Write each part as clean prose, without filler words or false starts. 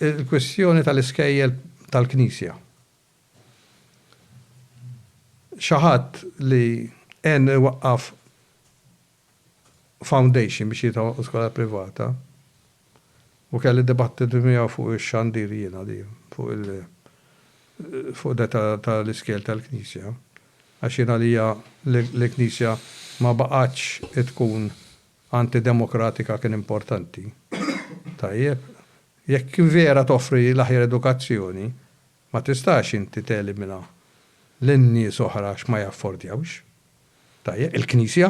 il-kwestjoni tal-iskejjel tal-Knisja. Xaħat li waqqaf foundation biex jitaw skola privata u kelli dibattitu miegħu fuq ix-xandir jiena li fuq da tal-iskejjel tal-Knisja. Għax jiena li l-Knisja ma baqgħetx tkun antidemokratika kien importanti. Tajjeb, jekk vera toffri l-aħjar edukazzjoni, ma tistax inti telimina l-nies oħra ma jaffordjawx. Tajjeb, il-Knisja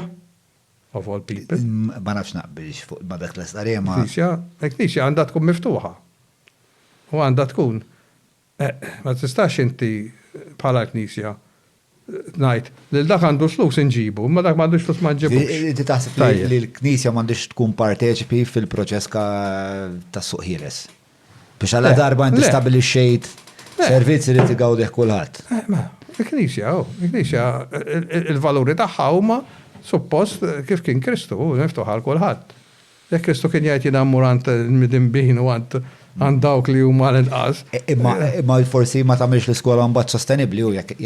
of all people. Ma nafx naqbilx fuq ma dak l-istarija ma. Il-Knisja għandha tkun miftuħa. U għandha tkun. Ma tistax inti bħala l-Knisja ngħid li dak għandu flus inġibu, ma dak m'għandux flus ma nġibux. Inti taħseb li l-Knisja m'għandix tkun parteċipi fil-proċess ta' suq ħieles. Biex għalla darba inti stabbilixxejt servizzi li tigawdeh kulħadd. Il-Knisja, il-valuri tagħha huma suppost kif kien Kristu, miftuħ għal kulħadd. Jekk Kristu kien jgħid jien ammurant midinbin u għand dawk li huma l-inqas. Imma forsi ma tagħmilx l-iskola mbagħad sostenibbli u jekk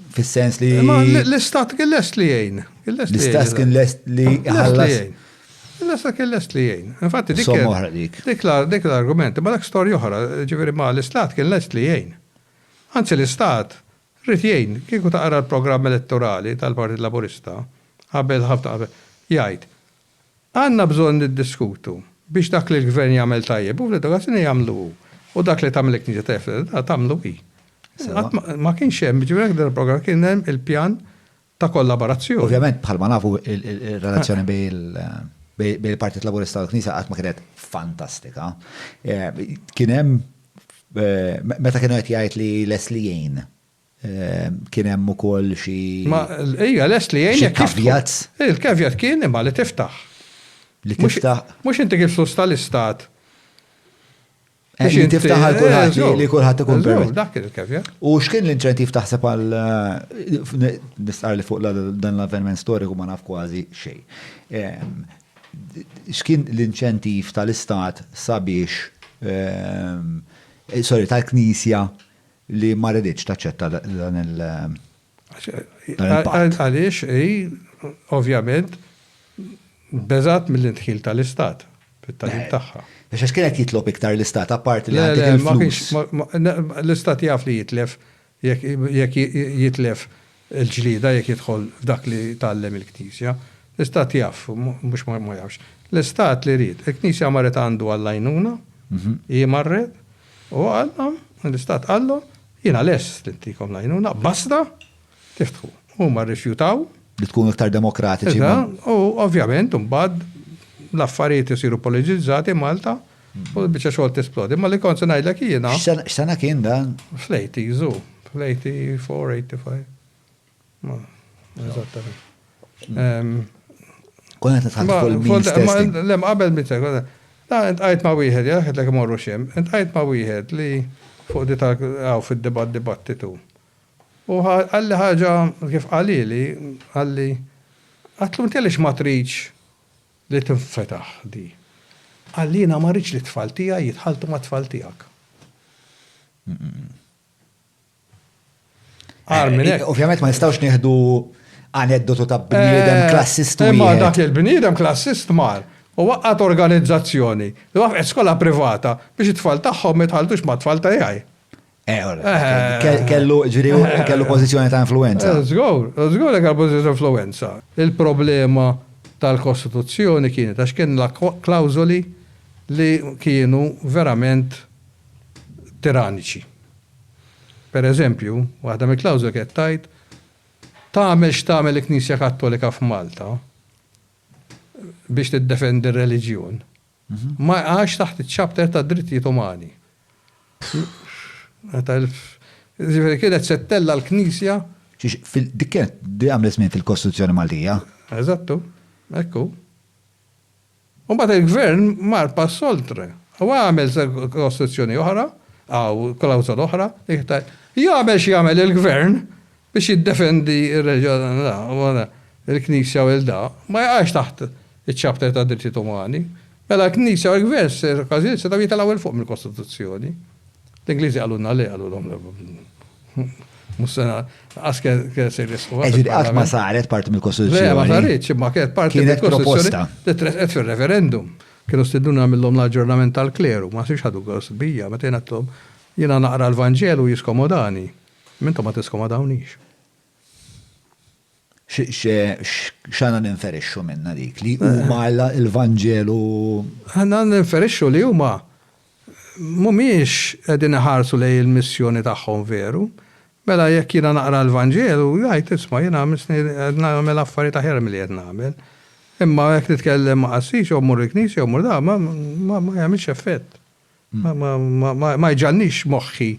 fis-sens li. Ma l-istat kien lest li jgħin. L-istat kien lest li ħallas. L-istat kien lest li jgħin. Infatti dik l-argument, ma dak storja oħra, ġifieri ma l-istat kien lest li jgħin. Anzi l-istat rrid jgħin kieku taqra l-programm elettorali tal-Partit Laburista qabel jgħid għandna bżonn niddiskutu biex dak li l-gvern jagħmel tajjeb u l-edukazzjoni jagħmlu u dak li tagħmel il-Knisja tagħmlu hi. Ma kienx hemm ġifieri il-programm kien hemm il-pjan ta' kollaborazzjoni. Ovvjament bħalma nafu il-relazzjoni bejn il-Partit Laburista u l-Knisja qatt ma kienet fantastika. Kien hemm meta kienu qed jgħid li Leslie Jane kien hemm ukoll xi. Ma hija Leslie Jane kavjat. Il-kavjat kien imma li tiftaħ. Li tiftaħ. Mhux inti kif flus tal-istat. Li tiftaħ għal kulħadd li kulħadd ikun permess. Dak kien il-kavjat. U x'kien l-inċentiv taħseb għal nisqar li fuq dan l-avveniment storiku ma naf kważi xejn. X'kien l-inċentiv tal-istat sabiex tal-Knisja li ma rridx taċċetta dan il-patt. Għaliex ovvjament beżat mill-intħil tal-istat fit-talim tagħha. Biex kienet jitlob iktar l-istat apart li għandek il-flus. L-istat jaf li jitlef jekk jitlef il-ġlida jekk jidħol f'dak li tgħallem il-Knisja. L-istat jaf, mhux ma jafx. L-istat li rrid, il-Knisja marret għandu għall-għajnuna, marret u għallhom, l-istat għallu, jiena lest li ntikom l-għajnuna, basta tiftħu. Huma rrifjutaw. Li tkunu iktar demokratiċi. U ovvjament mbagħad l-affarijiet isiru politizzati Malta u biċċa xogħol tisplodi. Ma li kont se ngħidlek jiena. X'sena kien dan? Fl-84, 85. Eżattament. Konna titħallsu fuq il-means testing. Lem qabel minn sekond. Ent qajt ma' wieħed, jaħedlek imorru xem, ent qajt ma' wieħed li fuq di għaw fid-dibattitu. U għalli ħaġa kif għalili, għalli għatlu ntellix ma triċ li tinfetaħ di. Għallina ma riċ li tfal tija jitħaltu ma tfal tijak. Ovvjament ma nistawx nieħdu aneddotu ta' bniedem klassist. Ma dak il-bniedem klassist mar. U waqqat organizzazzjoni, u waqqat skola privata biex it-tfal tagħhom ma jitħaltux ma' tfal tajaj. Kellu pożizzjoni ta' influenza. Żgur kellu pożizzjoni ta' influenza. Il-problema tal-Kostituzzjoni kienet għax kien la klawżoli li kienu verament tiraniċi. Per eżempju, waħda mill-klawżoli kienet tajt tagħmel x'tagħmel il-Knisja Kattolika f'Malta biex tiddefendi r-reliġjon. Ma għax taħt iċ-ċapter ta' drittijiet umani. Kienet settella l-Knisja. Dik kienet di għamlet żmien fil-Kostituzzjoni Maltija. Eżattu, ekku. U mbagħad il-Gvern mar pass oltre. U għamel Kostituzzjoni oħra, għaw klawżola oħra, jagħmel xi jagħmel il-Gvern biex jiddefendi r-reliġjon il-Knisja u l-da. Ma jgħax taħt iċ-ċapter ta' drittijiet umani. Mela knisja u l-gvers, każijiet se ta' jitalaw il-fuq mill-Kostituzzjoni. L-Ingliżi għalunna li għalunhom mussena għaske se jrisqu. Eġiri, għat ma saret parti mill-Kostituzzjoni. Le, ma saritx, imma kienet parti mill-Kostituzzjoni. Li tresqet fil-referendum. Kienu stiduna mill-lom l-aġġornament tal-kleru, ma siex ħadu għosbija, ma tenattom jina naqra l-Vangelu jiskomodani. Mintom ma tiskomodawniex. Xana ninferixxu minna dik li huma l-Vangelu. Għanna ninferixxu li huma mumiex qegħdin iħarsu lej il-missjoni tagħhom veru. Mela jekk jiena naqra l-Vangelu, jgħid isma' jiena nagħmel affarijiet aħjar milli qed nagħmel. Imma jekk titkellem ma' qassix jew mur il-knisja jew mur da ma jagħmilx effett. Ma jġannix moħħi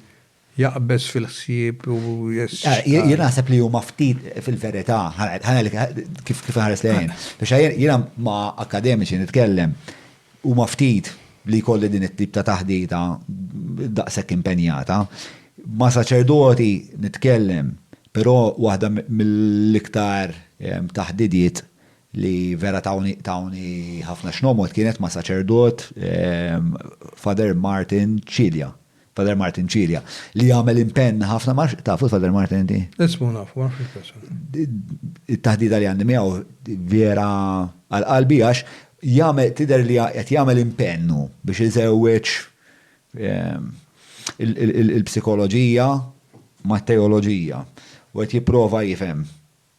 jaqbes fil-ħsieb u Jien naħseb li huma ftit fil-verità, kif ħares lejn. Biex jiena ma' akademiċi nitkellem huma ftit li jkolli din it-tip ta' taħdita daqshekk impenjata. Ma' saċerdoti nitkellem, però waħda mill-iktar taħdidiet li vera tawni ħafna x'nomot kienet ma' saċerdot Father Martin Cilja. Father Martin Cilja, li jagħmel impenn ħafna marx tafu Father Martin inti? Ismu nafu, ma fil it-taħdida li għandi miegħu vera għal-qalbi għax jagħmel tidher li qed jagħmel impennu biex iżewweġ il-psikoloġija mat-teoloġija u qed jipprova jifhem.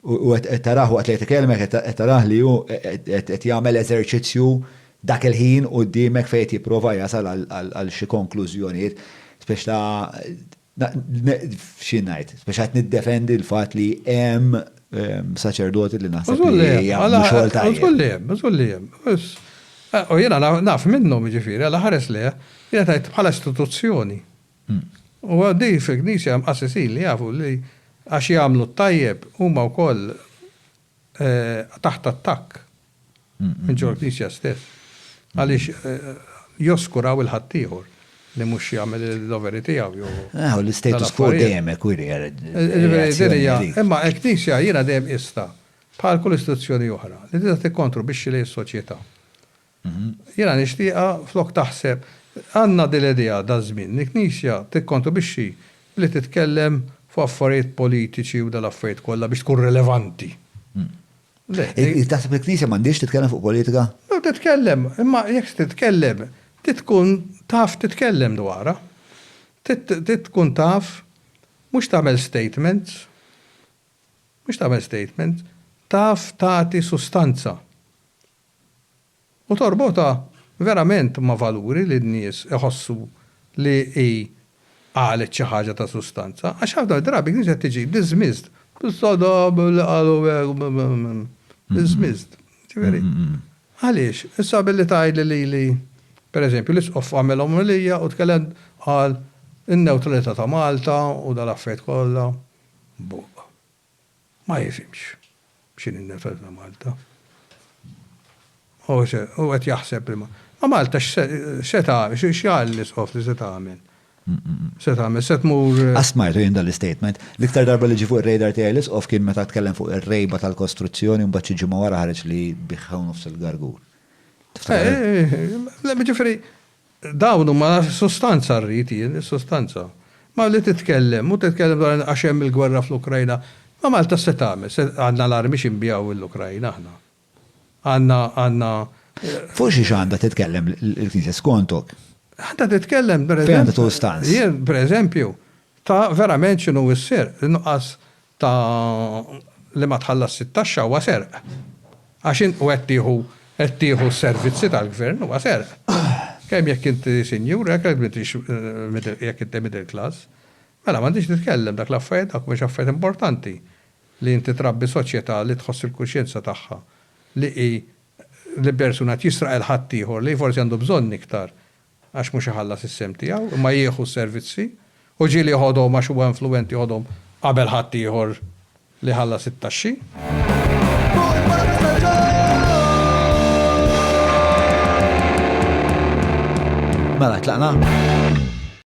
U qed taraħ waqt li qed ikellmek qed taraħ li hu qed jagħmel eżerċizzju dak il-ħin quddiemek fejn jipprova jasal għal xi konklużjonijiet biex xi ngħid, biex qed niddefendi l-fatt li hemm saċerdoti li naħseb li jagħmlu xogħol tajjeb. Mażul li hemm. U jiena naf minnhom jiġifieri għal ħares li jiena tajt bħala istituzzjoni. U għaddi fil-Knisja hemm qassisin li jafu li għax jagħmlu tajjeb huma wkoll taħt attakk minn ġol Knisja stess. Għaliex joskuraw il-ħaddieħor li mhux jagħmel il-doveri tiegħu. U l-status quo dejjem imma l-Knisja jiena dejjem ista bħal kull istituzzjoni oħra li tista' tikkontribwixxi lejn is-soċjetà. Jiena nixtieqa flok taħseb għandna din l-idea da żmien li Knisja tikkontribwixxi li titkellem fuq affarijiet politiċi u dal-affarijiet kollha biex tkun rilevanti. Taħseb il-Knisja m'għandix titkellem fuq politika? No, titkellem, imma jekk titkellem, titkun taf titkellem dwarha. Titkun taf mhux tagħmel statements, taf tagħti sustanza. U torbota verament ma' valuri li n-nies iħossu li qalet xi ħaġa ta' sustanza. Għax ħafna drabi kien qed tiġi dismissed. Dismissed. Għaliex, issa billi tgħidli li per eżempju l-isqof għamel omilija u tkellem għal in-neutralità ta' Malta u dal-affarijiet kollha. Ma jifhimx x'in in-neutralità ta' Malta. U qed jaħseb li ma Malta x'se tagħmel, x'jaqal l-isqof li se tagħmel. Se tagħmel, se tmur. Asmajtu jien dal-istatement. L-iktar darba li ġi fuq ir-radar tiegħi l-isqof kien meta tkellem fuq ir-rejba tal-kostruzzjoni u mbagħad xi ġimgħa wara ħareġ li biħħew nofs il-gargur. Ġifieri dawn huma sostanza rrid jien, sostanza. Ma li titkellem, u titkellem dwar għax hemm il-gwerra fl-Ukrajna, ma Malta se tagħmel, għandna l-armi x'inbijaw l-Ukrajna aħna. Għandna. Forsi x'għandha titkellem il-Knisja skontok. Għandha titkellem jien pereżempju ta' verament x'inhu s-serq, inqas ta' li ma tħallas it-taxxa huwa serq. Għax u qed tieħu s-servizzi tal-gvern huwa serq. Kemm jekk inti sinjur, jekk inti middle class, mela m'għandix titkellem dak l-affarijiet dak mhux affarijiet importanti li inti trabbi soċjetà li tħoss il-kuxjenza tagħha li persuna jisraq il-ħadd ieħor li forsi għandu bżonn iktar għax mhux iħallas is-sem tiegħu, imma jieħu s-servizzi u ġieli jħodhom għax huwa influenti jħodhom qabel ħadd ieħor li ħallas it-taxxi. Mela tlaqna.